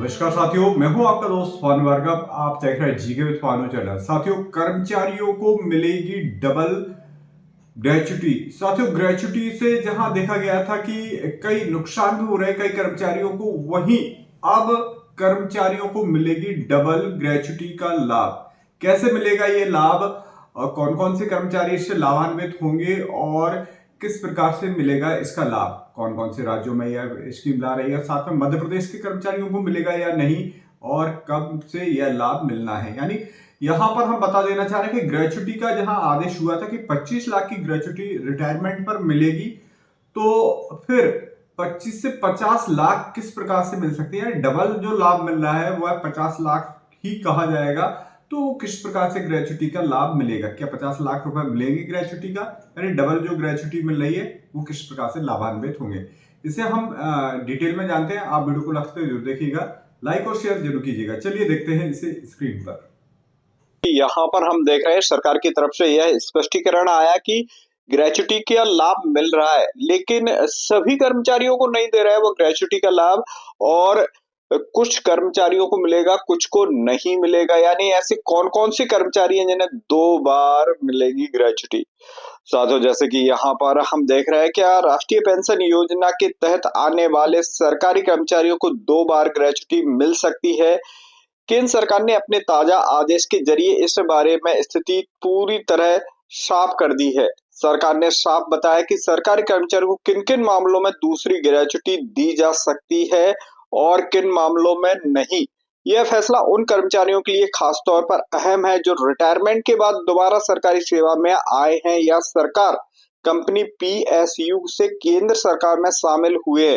नमस्कार साथियों, मैं हूं आपका दोस्त भानु भार्गव। आप देख रहे हैं जीके विद भानु चैनल। साथियों, कर्मचारियों को मिलेगी डबल ग्रेच्युटी। साथियों, ग्रेच्युटी से जहां देखा गया था कि कई नुकसान भी हो रहे कई कर्मचारियों को, वहीं अब कर्मचारियों को मिलेगी डबल ग्रेच्युटी का लाभ। कैसे मिलेगा ये लाभ और कौन कौन से कर्मचारी इससे लाभान्वित होंगे और किस प्रकार से मिलेगा इसका लाभ, कौन कौन से राज्यों में यह स्कीम ला रही है, साथ में मध्य प्रदेश के कर्मचारियों को मिलेगा या नहीं और कब से यह लाभ मिलना है। यानी यहां पर हम बता देना चाह रहे हैं कि ग्रेच्युटी का जहां आदेश हुआ था कि 25 लाख की ग्रेच्युटी रिटायरमेंट पर मिलेगी, तो फिर 25 से 50 लाख किस प्रकार से मिल सकती है। डबल जो लाभ मिल रहा है वह 50 लाख ही कहा जाएगा। तो किस प्रकार से ग्रेच्युटी का लाभ मिलेगा, क्या 50 लाख रुपए मिलेंगे ग्रेच्युटी का, यानी डबल जो ग्रेच्युटी मिल रही है वो किस प्रकार से लाभान्वित होंगे, इसे हम डिटेल में जानते हैं। आप वीडियो को लास्ट तक जरूर देखिएगा, लाइक और शेयर जरूर कीजिएगा। चलिए देखते हैं इसे स्क्रीन पर। यहाँ पर हम देख रहे हैं सरकार की तरफ से यह स्पष्टीकरण आया कि ग्रेच्युटी का लाभ मिल रहा है, लेकिन सभी कर्मचारियों को नहीं दे रहा है वो ग्रेच्युटी का लाभ, और कुछ कर्मचारियों को मिलेगा, कुछ को नहीं मिलेगा। यानी ऐसे कौन कौन से कर्मचारी हैं जिन्हें 2 बार मिलेगी ग्रेच्युटी। साथियों, जैसे कि यहाँ पर हम देख रहे हैं क्या राष्ट्रीय पेंशन योजना के तहत आने वाले सरकारी कर्मचारियों को 2 बार ग्रेच्युटी मिल सकती है। केंद्र सरकार ने अपने ताजा आदेश के जरिए इस बारे में स्थिति पूरी तरह साफ कर दी है। सरकार ने साफ बताया कि सरकारी कर्मचारियों को किन किन मामलों में दूसरी ग्रेच्युटी दी जा सकती है और किन मामलों में नहीं। यह फैसला उन कर्मचारियों के लिए खास तौर पर अहम है जो रिटायरमेंट के बाद दोबारा सरकारी सेवा में आए हैं या सरकार कंपनी पीएसयू से केंद्र सरकार में शामिल हुए।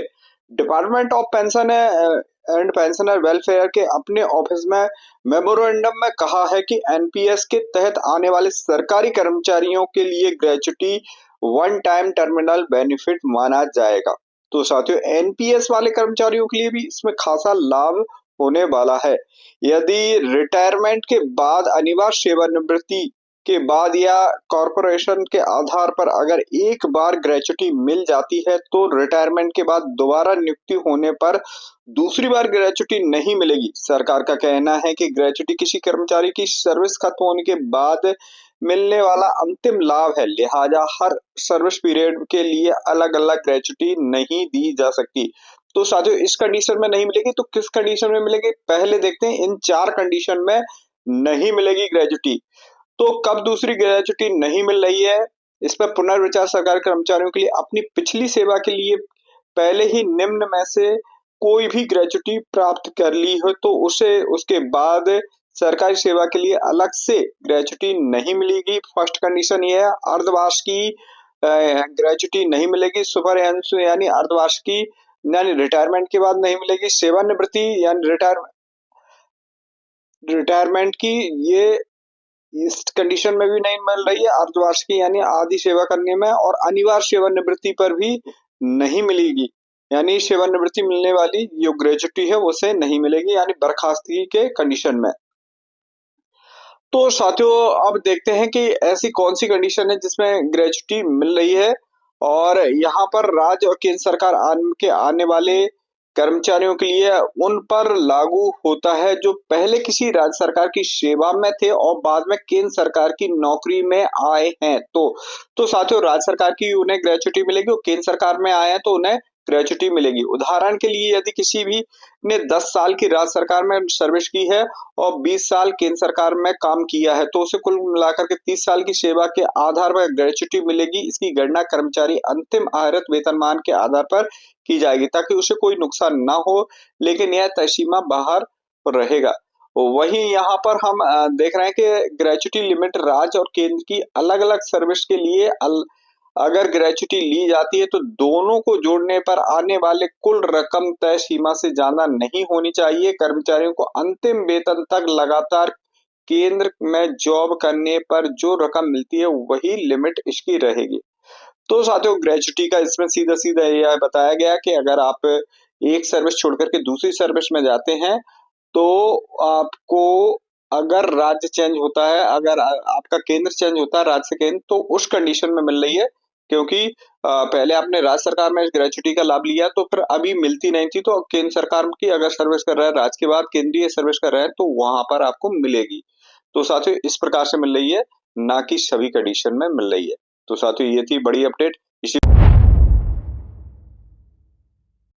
Department of pension and pensioner welfare के अपने ऑफिस में मेमोरेंडम में कहा है कि एनपीएस के तहत आने वाले सरकारी कर्मचारियों के लिए gratuity one time terminal benefit माना जाएगा। तो साथियों, एनपीएस वाले कर्मचारियों के लिए भी इसमें खासा लाभ होने वाला है। यदि रिटायरमेंट के बाद अनिवार्य सेवानिवृत्ति के बाद या कॉर्पोरेशन के आधार पर अगर एक बार ग्रेच्युटी मिल जाती है तो रिटायरमेंट के बाद दोबारा नियुक्ति होने पर दूसरी बार ग्रेच्युटी नहीं मिलेगी। सरकार का कहना है कि ग्रेच्युटी किसी कर्मचारी की सर्विस खत्म होने के बाद मिलने वाला अंतिम लाभ है, लिहाजा हर सर्विस पीरियड के लिए अलग अलग ग्रेच्युटी नहीं दी जा सकती। तो साथियों, इस कंडीशन में नहीं मिलेगी तो किस कंडीशन में मिलेगी, पहले देखते हैं। इन 4 कंडीशन में नहीं मिलेगी ग्रेच्युटी। तो कब दूसरी ग्रेच्युटी नहीं मिल रही है, इस पर पुनर्विचार सरकारी कर्मचारियों के लिए अपनी पिछली सेवा के लिए पहले ही निम्न में से कोई भी ग्रेच्युटी प्राप्त कर ली हो तो उसे उसके बाद सरकारी सेवा के लिए अलग से ग्रेच्युटी नहीं मिलेगी। फर्स्ट कंडीशन ये है, अर्धवार्षिकी ग्रेच्युटी नहीं मिलेगी। सुपर यानी अर्धवार्षिकी यानी रिटायरमेंट के बाद नहीं मिलेगी। सेवानिवृत्ति यानी रिटायरमेंट की ये इस कंडीशन में भी नहीं मिल रही है। अर्धवार्षिकी यानी आधी सेवा करने में, और अनिवार्य सेवानिवृत्ति पर भी नहीं मिलेगी। यानी सेवानिवृत्ति मिलने वाली जो ग्रेच्युटी है उसे नहीं मिलेगी, यानी बर्खास्तगी के कंडीशन में। तो साथियों, अब देखते हैं कि ऐसी कौन सी कंडीशन है जिसमें ग्रेच्युटी मिल रही है, और यहाँ पर राज्य और केंद्र सरकार के आने वाले कर्मचारियों के लिए उन पर लागू होता है जो पहले किसी राज्य सरकार की सेवा में थे और बाद में केंद्र सरकार की नौकरी में आए हैं। तो साथियों, राज्य सरकार की उन्हें ग्रेच्युटी मिलेगी और केंद्र सरकार में आए हैं तो उन्हें ग्रेच्युटी मिलेगी। उदाहरण के लिए, यदि किसी भी ने 10 साल की राज्य सरकार में सर्विस की है और 20 साल केंद्र सरकार में काम किया है तो उसे कुल मिलाकर के 30 साल की सेवा के आधार पर ग्रेच्युटी मिलेगी। इसकी गणना कर्मचारी अंतिम आहरित वेतनमान के आधार पर की जाएगी ताकि उसे कोई नुकसान ना हो, लेकिन यह तय सीमा बाहर रहेगा। वहीं यहाँ पर हम देख रहे हैं कि ग्रेच्युटी लिमिट राज्य और केंद्र की अलग अलग सर्विस के लिए अगर ग्रेच्युटी ली जाती है तो दोनों को जोड़ने पर आने वाले कुल रकम तय सीमा से ज्यादा नहीं होनी चाहिए। कर्मचारियों को अंतिम वेतन तक लगातार केंद्र में जॉब करने पर जो रकम मिलती है वही लिमिट इसकी रहेगी। तो साथियों, ग्रेच्युटी का इसमें सीधा सीधा यह बताया गया कि अगर आप एक सर्विस छोड़कर के दूसरी सर्विस में जाते हैं तो आपको, अगर राज्य चेंज होता है, अगर आपका केंद्र चेंज होता है राज्य से केंद्र, तो उस कंडीशन में मिल रही है क्योंकि पहले आपने राज्य सरकार में इस ग्रेच्युटी का लाभ लिया तो फिर अभी मिलती नहीं थी, तो केंद्र सरकार की अगर सर्विस कर रहे हैं, राज्य के बाद केंद्रीय सर्विस कर रहे हैं, तो वहां पर आपको मिलेगी। तो साथियों इस प्रकार से मिल रही है, ना कि सभी कंडीशन में मिल रही है। तो साथियों ये थी बड़ी अपडेट।